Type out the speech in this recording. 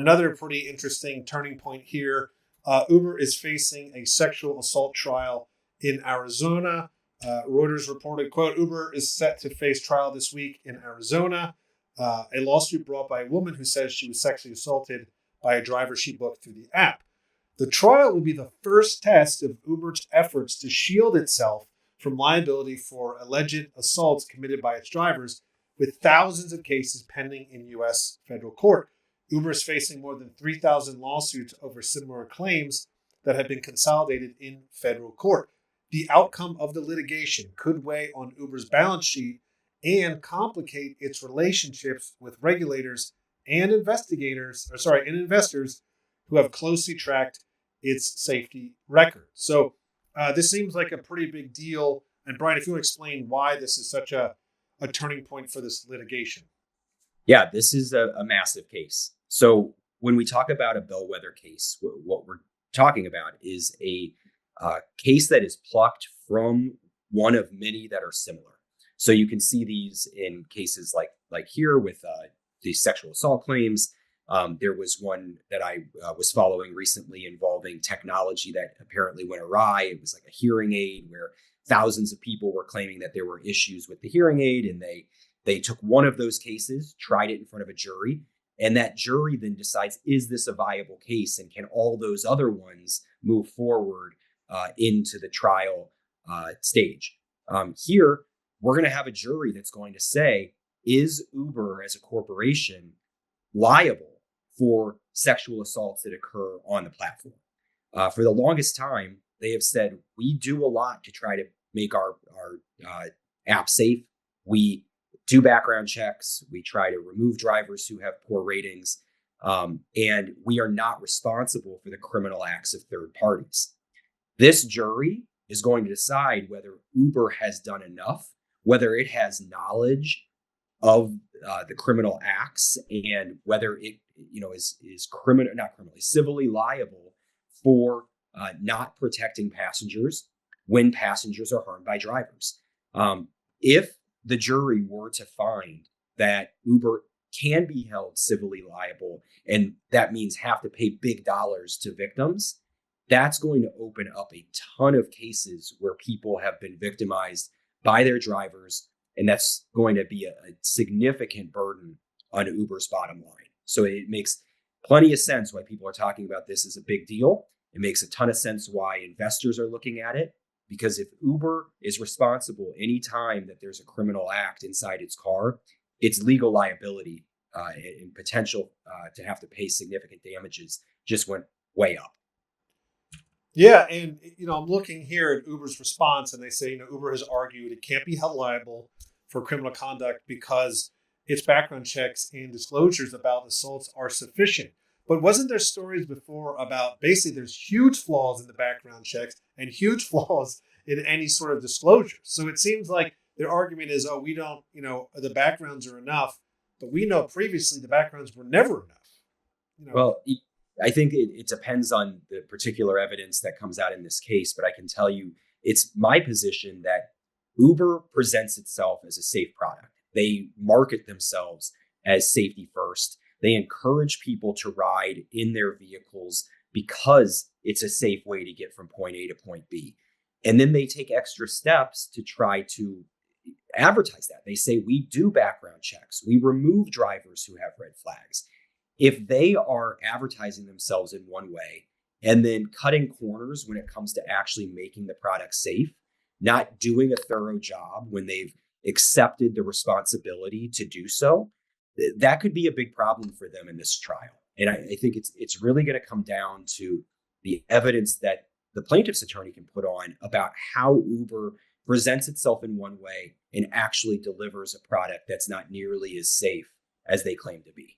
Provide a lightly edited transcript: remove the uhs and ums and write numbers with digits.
Another pretty interesting turning point here. Uber is facing a sexual assault trial in Arizona. Reuters reported, quote, Uber is set to face trial this week in Arizona. A lawsuit brought by a woman who says she was sexually assaulted by a driver she booked through the app. The trial will be the first test of Uber's efforts to shield itself from liability for alleged assaults committed by its drivers, with thousands of cases pending in U.S. federal court. Uber is facing more than 3,000 lawsuits over similar claims that have been consolidated in federal court. The outcome of the litigation could weigh on Uber's balance sheet and complicate its relationships with regulators and investors who have closely tracked its safety record. So this seems like a pretty big deal. And Brian, if you want to explain why this is such a turning point for this litigation. Yeah, this is a massive case. So when we talk about a bellwether case, what we're talking about is a case that is plucked from one of many that are similar. So you can see these in cases like here with these sexual assault claims. There was one that I was following recently involving technology that apparently went awry. It was like a hearing aid where thousands of people were claiming that there were issues with the hearing aid, and they took one of those cases, tried it in front of a jury, and that jury then decides, is this a viable case, and can all those other ones move forward into the trial stage? Here, we're going to have a jury that's going to say, is Uber as a corporation liable for sexual assaults that occur on the platform? For the longest time, they have said, we do a lot to try to make our app safe. We do background checks. We try to remove drivers who have poor ratings. And we are not responsible for the criminal acts of third parties. This jury is going to decide whether Uber has done enough, whether it has knowledge of the criminal acts, and whether it is civilly liable for not protecting passengers when passengers are harmed by drivers. If the jury were to find that Uber can be held civilly liable, and that means have to pay big dollars to victims, that's going to open up a ton of cases where people have been victimized by their drivers, and that's going to be a significant burden on Uber's bottom line. So it makes plenty of sense why people are talking about this as a big deal. It makes a ton of sense why investors are looking at it, because if Uber is responsible anytime that there's a criminal act inside its car, its legal liability and potential to have to pay significant damages just went way up. Yeah, and I'm looking here at Uber's response, and they say, Uber has argued it can't be held liable for criminal conduct because its background checks and disclosures about assaults are sufficient. But wasn't there stories before about basically there's huge flaws in the background checks and huge flaws in any sort of disclosure? So it seems like their argument is, we don't, the backgrounds are enough, but we know previously the backgrounds were never enough. Well, I think it depends on the particular evidence that comes out in this case, but I can tell you it's my position that Uber presents itself as a safe product. They market themselves as safety first. They encourage people to ride in their vehicles because it's a safe way to get from point A to point B. And then they take extra steps to try to advertise that. They say, we do background checks. We remove drivers who have red flags. If they are advertising themselves in one way and then cutting corners when it comes to actually making the product safe, not doing a thorough job when they've accepted the responsibility to do so, that could be a big problem for them in this trial. And I think it's really going to come down to the evidence that the plaintiff's attorney can put on about how Uber presents itself in one way and actually delivers a product that's not nearly as safe as they claim to be.